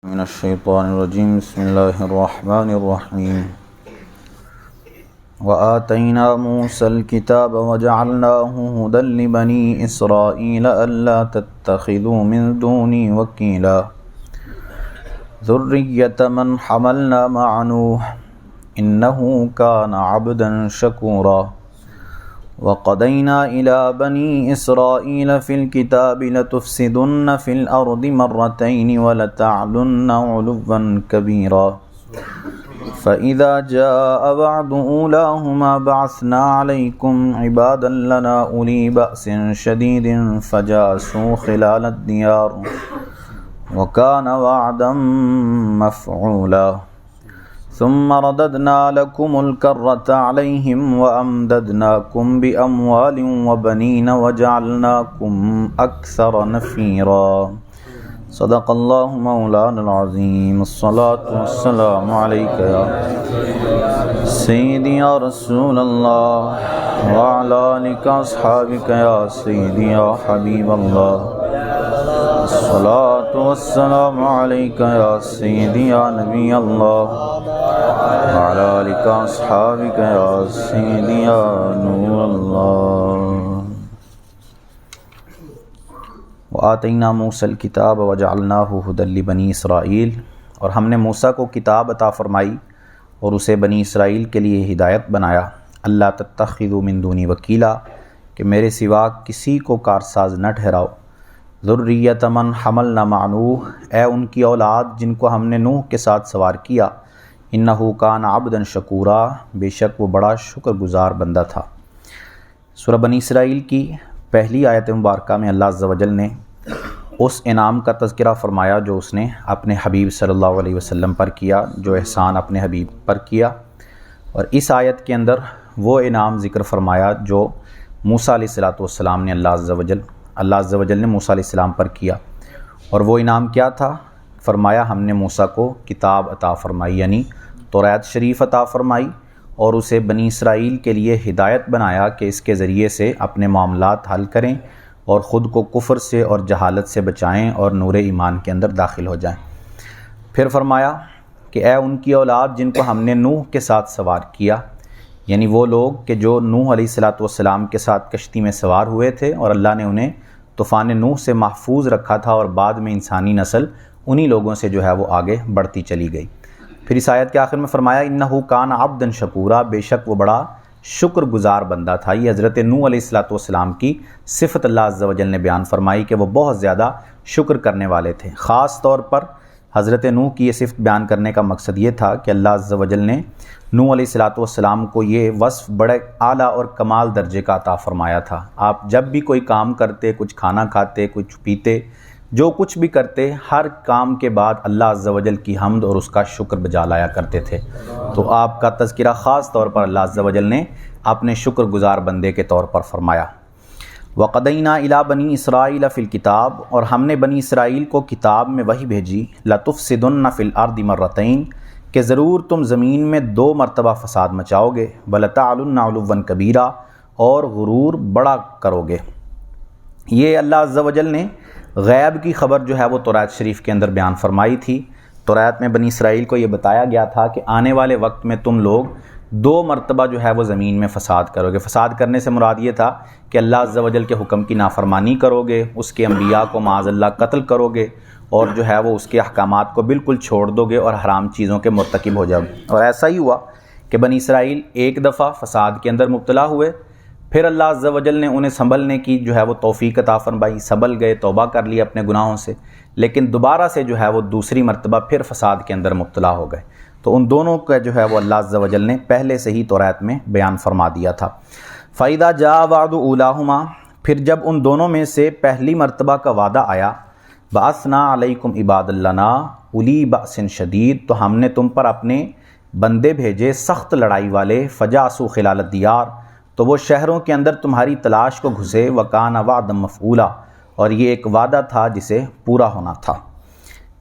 من الشیطان الرجیم بسم اللہ الرحمن الرحیم وآتینا موسى الكتاب وجعلناه هدى لبني إسرائيل ألا تتخذوا من دوني وكيلا ذرية من حملنا مع نوح إنه كان عبدا شكورا وقضينا إلى بني إسرائيل في الكتاب لتفسدن في الأرض مرتين ولتعلن علوا كبيرا فإذا جاء بعد أولاهما بعثنا عليكم عبادا لنا أولي بأس شديد فجاسوا خلال الديار وكان وعدا مفعولا ثم رددنا لكم الكرة عليهم وأمددناكم بأموال وبنين وجعلناكم أكثر نفيرا صدق الله مولانا العظيم الصلاة والسلام عليك يا سيدي يا رسول الله وعلى آلك أصحابك يا سيدي يا حبيب الله الصلاة والسلام عليك يا سيدي يا نبي الله وعلى آلك أصحابك يا سيدي يا نور الله وآتینا موسیٰ الکتاب وجعلناہ ھدی لبنی اسرائیل، اور ہم نے موسیٰ کو کتاب عطا فرمائی اور اسے بنی اسرائیل کے لیے ہدایت بنایا، اللہ تتخذوا من دونی وکیلا، کہ میرے سوا کسی کو کارساز نہ ٹھہراؤ، ذریۃ من حملنا مع نوح، اے ان کی اولاد جن کو ہم نے نوح کے ساتھ سوار کیا، انہ کان عبدا شکورا، بے شک وہ بڑا شکر گزار بندہ تھا۔ سورہ بنی اسرائیل کی پہلی آیت مبارکہ میں اللہ عز و جل نے اس انعام کا تذکرہ فرمایا جو اس نے اپنے حبیب صلی اللہ علیہ وسلم پر کیا، جو احسان اپنے حبیب پر کیا، اور اس آیت کے اندر وہ انعام ذکر فرمایا جو موسیٰ علیہ السلام نے اللہ عز و جل نے موسیٰ علیہ السلام پر کیا، اور وہ انعام کیا تھا؟ فرمایا ہم نے موسیٰ کو کتاب عطا فرمائی، یعنی توریت شریف عطا فرمائی، اور اسے بنی اسرائیل کے لیے ہدایت بنایا کہ اس کے ذریعے سے اپنے معاملات حل کریں اور خود کو کفر سے اور جہالت سے بچائیں اور نور ایمان کے اندر داخل ہو جائیں۔ پھر فرمایا کہ اے ان کی اولاد جن کو ہم نے نوح کے ساتھ سوار کیا، یعنی وہ لوگ کہ جو نوح علیہ السلام کے ساتھ کشتی میں سوار ہوئے تھے اور اللہ نے انہیں طوفان نوح سے محفوظ رکھا تھا، اور بعد میں انسانی نسل انہی لوگوں سے جو ہے وہ آگے بڑھتی چلی گئی۔ پھر اس آیت کے آخر میں فرمایا انہ کان عبدا شکورا، بے شک وہ بڑا شکر گزار بندہ تھا۔ یہ حضرت نوح علیہ السلام کی صفت اللہ عز و جل نے بیان فرمائی کہ وہ بہت زیادہ شکر کرنے والے تھے۔ خاص طور پر حضرت نوح کی یہ صفت بیان کرنے کا مقصد یہ تھا کہ اللہ عز و جل نے نوح علیہ السلام کو یہ وصف بڑے اعلیٰ اور کمال درجے کا عطا فرمایا تھا۔ آپ جب بھی کوئی کام کرتے، کچھ کھانا کھاتے، کچھ پیتے، جو کچھ بھی کرتے، ہر کام کے بعد اللہ عز و جل کی حمد اور اس کا شکر بجا لایا کرتے تھے۔ تو آپ کا تذکرہ خاص طور پر اللہ عز و جل نے اپنے شکر گزار بندے کے طور پر فرمایا۔ وَقَضَيْنَا إِلَىٰ بَنِي إِسْرَائِيلَ فِي الْكِتَابِ، اور ہم نے بنی اسرائیل کو کتاب میں وحی بھیجی، لَتُفْسِدُنَّ فِي الْأَرْضِ مَرَّتَيْنِ، کہ ضرور تم زمین میں 2 مرتبہ فساد مچاؤ گے، وَلَتَعْلُنَّ عُلُوًّا كَبِيرًا، اور غرور بڑا کرو گے۔ یہ اللہ عز و جل نے غیب کی خبر جو ہے وہ توریت شریف کے اندر بیان فرمائی تھی۔ توریت میں بنی اسرائیل کو یہ بتایا گیا تھا کہ آنے والے وقت میں تم لوگ 2 مرتبہ جو ہے وہ زمین میں فساد کرو گے۔ فساد کرنے سے مراد یہ تھا کہ اللہ عز و جل کے حکم کی نافرمانی کرو گے، اس کے انبیاء کو معاذ اللہ قتل کرو گے، اور جو ہے وہ اس کے احکامات کو بالکل چھوڑ دو گے اور حرام چیزوں کے مرتکب ہو جاؤ گے۔ اور ایسا ہی ہوا کہ بنی اسرائیل ایک دفعہ فساد کے اندر مبتلا ہوئے، پھر اللہ عز و جل نے انہیں سنبھلنے کی جو ہے وہ توفیق عطا فرمائی، سنبھل گئے، توبہ کر لی اپنے گناہوں سے، لیکن دوبارہ سے جو ہے وہ دوسری مرتبہ پھر فساد کے اندر مبتلا ہو گئے۔ تو ان دونوں کا جو ہے وہ اللہ عز و جل نے پہلے سے ہی توریت میں بیان فرما دیا تھا۔ فَإِذَا جَاءَ وَعْدُ أُولَاهُمَا، پھر جب ان دونوں میں سے پہلی مرتبہ کا وعدہ آیا، بَعَثْنَا عَلَيْكُمْ عِبَادًا لَنَا أُولِي بَأْسٍ شَدِيدٍ، تو ہم نے تم پر اپنے بندے بھیجے سخت لڑائی والے، فَجَاسُوا خِلَالَ الدِّيَارِ، تو وہ شہروں کے اندر تمہاری تلاش کو گھسے، وَكَانَ وَعْدًا مَفْعُولًا، اور یہ ایک وعدہ تھا جسے پورا ہونا تھا۔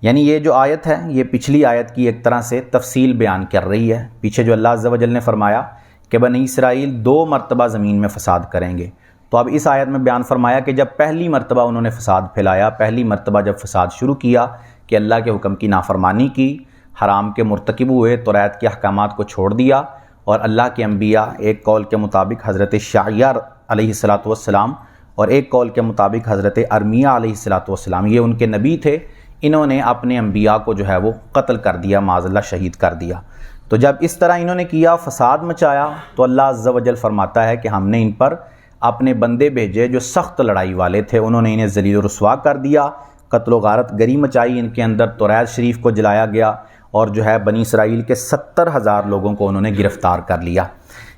یعنی یہ جو آیت ہے یہ پچھلی آیت کی ایک طرح سے تفصیل بیان کر رہی ہے۔ پیچھے جو اللہ عز و جل نے فرمایا کہ بنی اسرائیل 2 مرتبہ زمین میں فساد کریں گے، تو اب اس آیت میں بیان فرمایا کہ جب پہلی مرتبہ انہوں نے فساد پھیلایا، پہلی مرتبہ جب فساد شروع کیا کہ اللہ کے حکم کی نافرمانی کی، حرام کے مرتکب ہوئے، توریت کے احکامات کو چھوڑ دیا، اور اللہ کے انبیاء ایک قول کے مطابق حضرت شعیہ علیہ السلام اور ایک قول کے مطابق حضرت ارمیہ علیہ السلام، یہ ان کے نبی تھے، انہوں نے اپنے انبیاء کو جو ہے وہ قتل کر دیا، معاذ اللہ شہید کر دیا۔ تو جب اس طرح انہوں نے کیا، فساد مچایا، تو اللہ عز و جل فرماتا ہے کہ ہم نے ان پر اپنے بندے بھیجے جو سخت لڑائی والے تھے، انہوں نے انہیں ذلیل و رسوا کر دیا، قتل و غارت گری مچائی ان کے اندر، توریت شریف کو جلایا گیا، اور جو ہے بنی اسرائیل کے 70,000 لوگوں کو انہوں نے گرفتار کر لیا۔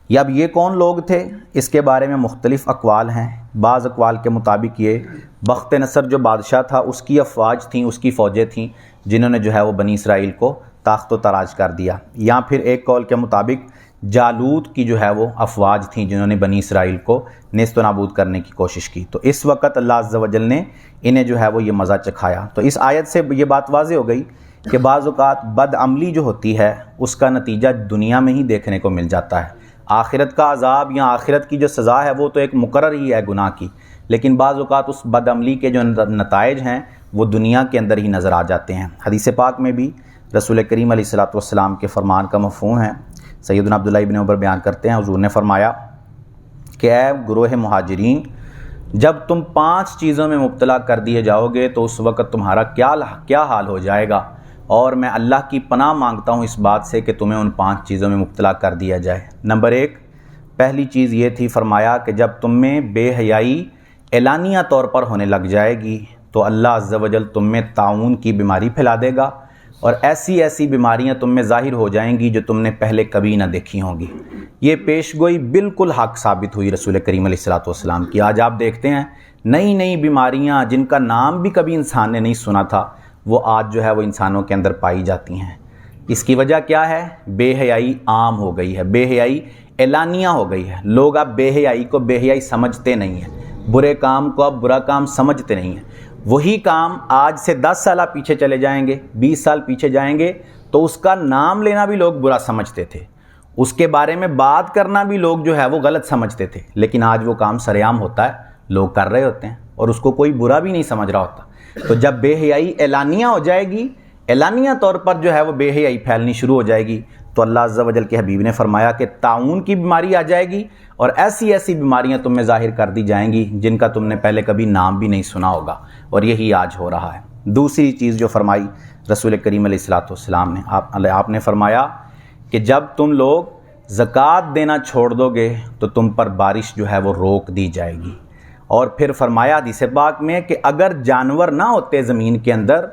یہ اب یہ کون لوگ تھے، اس کے بارے میں مختلف اقوال ہیں۔ بعض اقوال کے مطابق یہ بخت نصر جو بادشاہ تھا اس کی افواج تھیں، اس کی فوجیں تھیں، جنہوں نے جو ہے وہ بنی اسرائیل کو تاخت و تاراج کر دیا، یا پھر ایک قول کے مطابق جالوت کی جو ہے وہ افواج تھیں جنہوں نے بنی اسرائیل کو نیست و نابود کرنے کی کوشش کی۔ تو اس وقت اللہ عز و جل نے انہیں جو ہے وہ یہ مزہ چکھایا۔ تو اس آیت سے یہ بات واضح ہو گئی کہ بعض اوقات بد عملی جو ہوتی ہے اس کا نتیجہ دنیا میں ہی دیکھنے کو مل جاتا ہے۔ آخرت کا عذاب یا آخرت کی جو سزا ہے وہ تو ایک مقرر ہی ہے گناہ کی، لیکن بعض اوقات اس بد عملی کے جو نتائج ہیں وہ دنیا کے اندر ہی نظر آ جاتے ہیں۔ حدیث پاک میں بھی رسول کریم علیہ السلام کے فرمان کا مفہوم ہے۔ سیدنا عبداللہ ابن عمر بیان کرتے ہیں، حضور نے فرمایا کہ اے گروہ مہاجرین، جب تم 5 چیزوں میں مبتلا کر دیے جاؤ گے تو اس وقت تمہارا کیا حال ہو جائے گا، اور میں اللہ کی پناہ مانگتا ہوں اس بات سے کہ تمہیں ان 5 چیزوں میں مبتلا کر دیا جائے۔ نمبر 1، پہلی چیز یہ تھی، فرمایا کہ جب تم میں بے حیائی اعلانیہ طور پر ہونے لگ جائے گی تو اللہ عز و جل تم میں طاعون کی بیماری پھیلا دے گا، اور ایسی ایسی بیماریاں تم میں ظاہر ہو جائیں گی جو تم نے پہلے کبھی نہ دیکھی ہوں گی۔ یہ پیش گوئی بالکل حق ثابت ہوئی رسول کریم علیہ السلام کی۔ آج آپ دیکھتے ہیں نئی نئی بیماریاں جن کا نام بھی کبھی انسان نے نہیں سنا تھا، وہ آج جو ہے وہ انسانوں کے اندر پائی جاتی ہیں۔ اس کی وجہ کیا ہے؟ بے حیائی عام ہو گئی ہے، بے حیائی اعلانیہ ہو گئی ہے۔ لوگ اب بے حیائی کو بے حیائی سمجھتے نہیں ہیں، برے کام کو اب برا کام سمجھتے نہیں ہیں۔ وہی کام آج سے 10 سال پیچھے چلے جائیں گے، 20 سال پیچھے جائیں گے تو اس کا نام لینا بھی لوگ برا سمجھتے تھے، اس کے بارے میں بات کرنا بھی لوگ جو ہے وہ غلط سمجھتے تھے، لیکن آج وہ کام سرعام ہوتا ہے، لوگ کر رہے ہوتے ہیں اور اس کو کوئی برا بھی نہیں سمجھ رہا ہوتا۔ تو جب بے حیائی اعلانیہ ہو جائے گی، اعلانیہ طور پر جو ہے وہ بے حیائی پھیلنی شروع ہو جائے گی، تو اللہ عز و جل کے حبیب نے فرمایا کہ طاعون کی بیماری آ جائے گی، اور ایسی ایسی بیماریاں تم میں ظاہر کر دی جائیں گی جن کا تم نے پہلے کبھی نام بھی نہیں سنا ہوگا، اور یہی آج ہو رہا ہے۔ دوسری چیز جو فرمائی رسول کریم علیہ السلام نے، آپ نے فرمایا کہ جب تم لوگ زکوٰۃ دینا چھوڑ دو گے تو تم پر بارش جو ہے وہ روک دی جائے گی، اور پھر فرمایا حدیث پاک میں کہ اگر جانور نہ ہوتے زمین کے اندر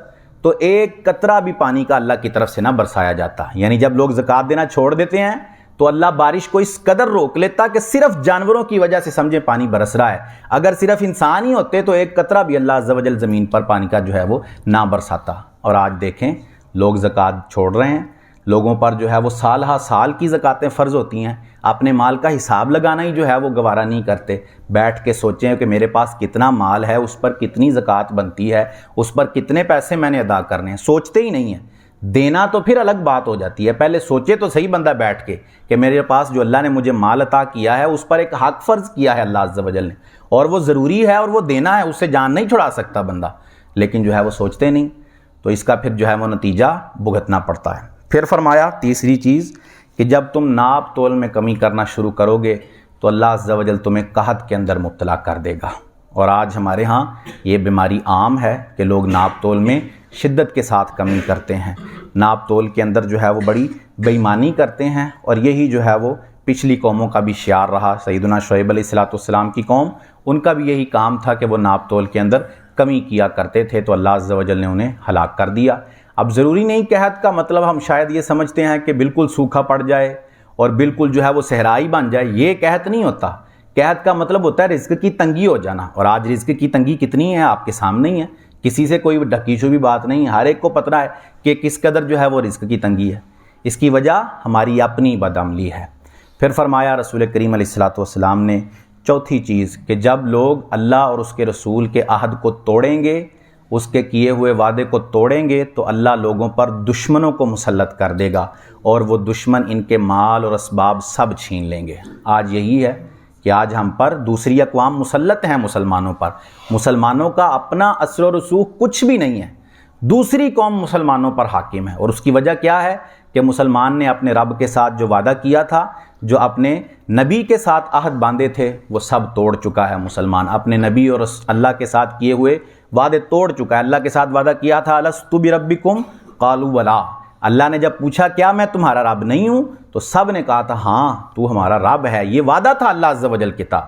تو ایک قطرہ بھی پانی کا اللہ کی طرف سے نہ برسایا جاتا۔ یعنی جب لوگ زکوٰۃ دینا چھوڑ دیتے ہیں تو اللہ بارش کو اس قدر روک لیتا کہ صرف جانوروں کی وجہ سے سمجھے پانی برس رہا ہے۔ اگر صرف انسان ہی ہوتے تو ایک قطرہ بھی اللہ عز و جل زمین پر پانی کا جو ہے وہ نہ برساتا۔ اور آج دیکھیں لوگ زکوٰۃ چھوڑ رہے ہیں، لوگوں پر جو ہے وہ سال ہا سال کی زکوٰتیں فرض ہوتی ہیں، اپنے مال کا حساب لگانا ہی جو ہے وہ گوارہ نہیں کرتے۔ بیٹھ کے سوچیں کہ میرے پاس کتنا مال ہے، اس پر کتنی زکوٰۃ بنتی ہے، اس پر کتنے پیسے میں نے ادا کرنے ہیں، سوچتے ہی نہیں ہیں۔ دینا تو پھر الگ بات ہو جاتی ہے، پہلے سوچے تو صحیح بندہ بیٹھ کے کہ میرے پاس جو اللہ نے مجھے مال عطا کیا ہے اس پر ایک حق فرض کیا ہے اللہ عز و جل نے، اور وہ ضروری ہے اور وہ دینا ہے، اس سے جان نہیں چھڑا سکتا بندہ، لیکن جو ہے وہ سوچتے نہیں، تو اس کا پھر جو ہے وہ نتیجہ بھگتنا پڑتا ہے۔ پھر فرمایا تیسری چیز کہ جب تم ناپ تول میں کمی کرنا شروع کرو گے تو اللہ عز و جل تمہیں قحط کے اندر مبتلا کر دے گا۔ اور آج ہمارے ہاں یہ بیماری عام ہے کہ لوگ ناپ تول میں شدت کے ساتھ کمی کرتے ہیں، ناپ تول کے اندر جو ہے وہ بڑی بے ایمانی کرتے ہیں، اور یہی جو ہے وہ پچھلی قوموں کا بھی شعار رہا۔ سیدنا شعیب علیہ السلام کی قوم، ان کا بھی یہی کام تھا کہ وہ ناپ تول کے اندر کمی کیا کرتے تھے، تو اللہ عز و جل نے انہیں ہلاک کر دیا۔ اب ضروری نہیں قحط کا مطلب ہم شاید یہ سمجھتے ہیں کہ بالکل سوکھا پڑ جائے اور بالکل جو ہے وہ صحرائی بن جائے، یہ قحط نہیں ہوتا۔ قحط کا مطلب ہوتا ہے رزق کی تنگی ہو جانا، اور آج رزق کی تنگی کتنی ہے آپ کے سامنے ہی ہے، کسی سے کوئی ڈھکی چھپی بات نہیں، ہر ایک کو پتہ ہے کہ کس قدر جو ہے وہ رزق کی تنگی ہے۔ اس کی وجہ ہماری اپنی بدعملی ہے۔ پھر فرمایا رسول کریم علیہ السلام نے چوتھی چیز کہ جب لوگ اللہ اور اس کے رسول کے عہد کو توڑیں گے، اس کے کیے ہوئے وعدے کو توڑیں گے، تو اللہ لوگوں پر دشمنوں کو مسلط کر دے گا، اور وہ دشمن ان کے مال اور اسباب سب چھین لیں گے۔ آج یہی ہے کہ آج ہم پر دوسری اقوام مسلط ہیں مسلمانوں پر، مسلمانوں کا اپنا اثر و رسوخ کچھ بھی نہیں ہے، دوسری قوم مسلمانوں پر حاکم ہے، اور اس کی وجہ کیا ہے کہ مسلمان نے اپنے رب کے ساتھ جو وعدہ کیا تھا، جو اپنے نبی کے ساتھ عہد باندھے تھے، وہ سب توڑ چکا ہے مسلمان، اپنے نبی اور اللہ کے ساتھ کیے ہوئے وعدے توڑ چکا ہے۔ اللہ کے ساتھ وعدہ کیا تھا الستُ بربکم قالوا بلی، اللہ نے جب پوچھا کیا میں تمہارا رب نہیں ہوں، تو سب نے کہا تھا ہاں تو ہمارا رب ہے، یہ وعدہ تھا اللہ عز و جل کے تھا۔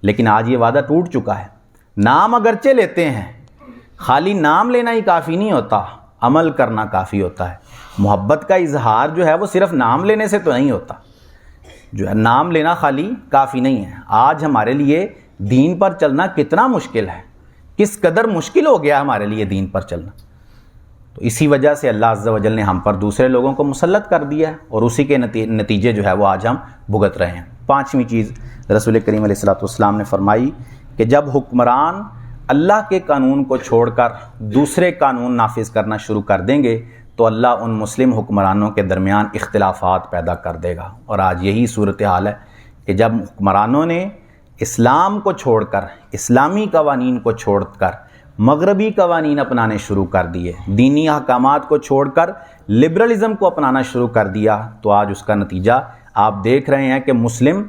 لیکن آج یہ وعدہ ٹوٹ چکا ہے۔ نام اگرچہ لیتے ہیں، خالی نام لینا ہی کافی نہیں ہوتا، عمل کرنا کافی ہوتا ہے۔ محبت کا اظہار جو ہے وہ صرف نام لینے سے تو نہیں ہوتا، جو ہے نام لینا خالی کافی نہیں ہے۔ آج ہمارے لیے دین پر چلنا کتنا مشکل ہے، کس قدر مشکل ہو گیا ہمارے لیے دین پر چلنا، تو اسی وجہ سے اللہ عز و جل نے ہم پر دوسرے لوگوں کو مسلط کر دیا ہے، اور اسی کے نتیجے جو ہے وہ آج ہم بھگت رہے ہیں۔ پانچویں چیز رسول کریم علیہ السلام نے فرمائی کہ جب حکمران اللہ کے قانون کو چھوڑ کر دوسرے قانون نافذ کرنا شروع کر دیں گے تو اللہ ان مسلم حکمرانوں کے درمیان اختلافات پیدا کر دے گا، اور آج یہی صورتحال ہے کہ جب حکمرانوں نے اسلام کو چھوڑ کر، اسلامی قوانین کو چھوڑ کر مغربی قوانین اپنانے شروع کر دیے، دینی احکامات کو چھوڑ کر لبرلزم کو اپنانا شروع کر دیا، تو آج اس کا نتیجہ آپ دیکھ رہے ہیں کہ مسلم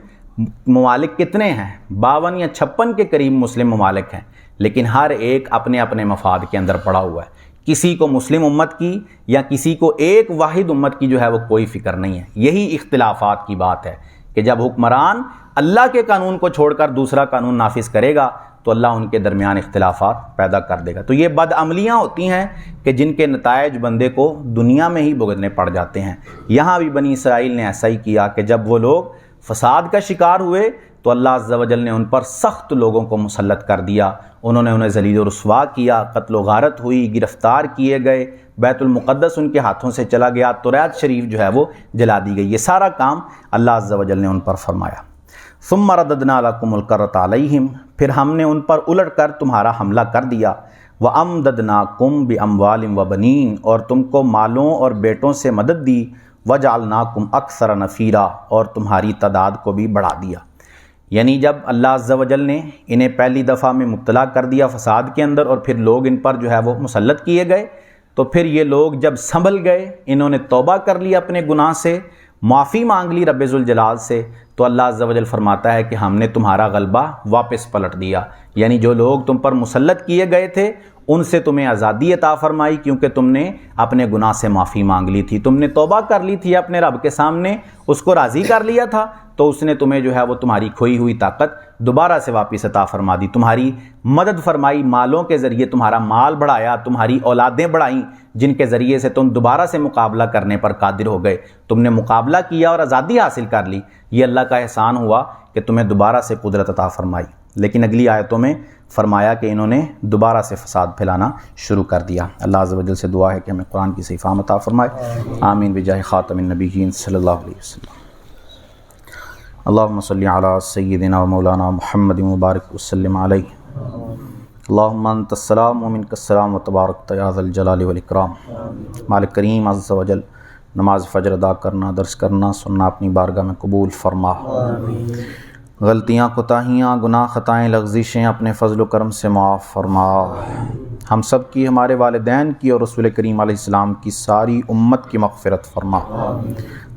ممالک کتنے ہیں، 52 یا 56 کے قریب مسلم ممالک ہیں، لیکن ہر ایک اپنے اپنے مفاد کے اندر پڑا ہوا ہے۔ کسی کو مسلم امت کی یا کسی کو ایک واحد امت کی جو ہے وہ کوئی فکر نہیں ہے۔ یہی اختلافات کی بات ہے کہ جب حکمران اللہ کے قانون کو چھوڑ کر دوسرا قانون نافذ کرے گا تو اللہ ان کے درمیان اختلافات پیدا کر دے گا۔ تو یہ بدعملیاں ہوتی ہیں کہ جن کے نتائج بندے کو دنیا میں ہی بھگتنے پڑ جاتے ہیں۔ یہاں بھی بنی اسرائیل نے ایسا ہی کیا کہ جب وہ لوگ فساد کا شکار ہوئے تو اللہ عز و جل نے ان پر سخت لوگوں کو مسلط کر دیا، انہوں نے انہیں ذلیل و رسوا کیا، قتل و غارت ہوئی، گرفتار کیے گئے، بیت المقدس ان کے ہاتھوں سے چلا گیا، توریت شریف جو ہے وہ جلا دی گئی۔ یہ سارا کام اللہ عز و جل نے ان پر فرمایا۔ ثم رددنا لکم الکرۃ علیہم، پھر ہم نے ان پر الٹ کر تمہارا حملہ کر دیا، وامددناکم باموال وبنین، اور تم کو مالوں اور بیٹوں سے مدد دی، وجعلناکم اکثر نفیرا، اور تمہاری تعداد کو بھی بڑھا دیا۔ یعنی جب اللہ عز و جل نے انہیں پہلی دفعہ میں مبتلا کر دیا فساد کے اندر، اور پھر لوگ ان پر جو ہے وہ مسلط کیے گئے، تو پھر یہ لوگ جب سنبھل گئے، انہوں نے توبہ کر لی اپنے گناہ سے، معافی مانگ لی رب ذوالجلال سے، تو اللہ عز و جل فرماتا ہے کہ ہم نے تمہارا غلبہ واپس پلٹ دیا۔ یعنی جو لوگ تم پر مسلط کیے گئے تھے ان سے تمہیں آزادی عطا فرمائی، کیونکہ تم نے اپنے گناہ سے معافی مانگ لی تھی، تم نے توبہ کر لی تھی اپنے رب کے سامنے، اس کو راضی کر لیا تھا، تو اس نے تمہیں جو ہے وہ تمہاری کھوئی ہوئی طاقت دوبارہ سے واپس عطا فرما دی، تمہاری مدد فرمائی، مالوں کے ذریعے تمہارا مال بڑھایا، تمہاری اولادیں بڑھائیں، جن کے ذریعے سے تم دوبارہ سے مقابلہ کرنے پر قادر ہو گئے، تم نے مقابلہ کیا اور آزادی حاصل کر لی۔ یہ اللہ کا احسان ہوا کہ تمہیں دوبارہ سے قدرت عطا فرمائی۔ لیکن اگلی آیتوں میں فرمایا کہ انہوں نے دوبارہ سے فساد پھیلانا شروع کر دیا۔ اللہ عز و جل سے دعا ہے کہ ہمیں قرآن کی صحیح فہم عطا فرمائے، آمین بجاہ خاتم النبیین صلی اللہ علیہ وسلم۔ اللہم صلی علی سیدنا و مولانا محمد مبارک وسلم علیہ۔ اللہم انت السلام و منک السلام و تبارک یا ذا الجلال والاکرام۔ مالک کریم عز و جل، نماز فجر ادا کرنا، درس کرنا، سننا اپنی بارگاہ میں قبول فرما۔ غلطیاں، کوتاہیاں، گناہ، خطائیں، لغزشیں اپنے فضل و کرم سے معاف فرما۔ ہم سب کی، ہمارے والدین کی اور رسول کریم علیہ السلام کی ساری امت کی مغفرت فرما۔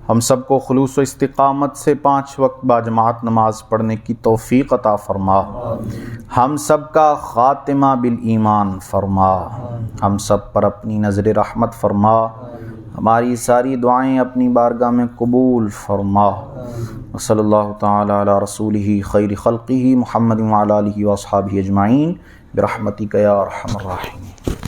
ہم سب کو خلوص و استقامت سے 5 وقت باجماعت نماز پڑھنے کی توفیق عطا فرما۔ ہم سب کا خاتمہ بالایمان فرما۔ ہم سب پر اپنی نظر رحمت فرما، ہماری ساری دعائیں اپنی بارگاہ میں قبول فرما۔ صلی اللہ تعالی علی رسولہ خیر خلقہ محمد وعلی آلہ واصحابہ اجمعین برحمتک یا ارحم الراحمین۔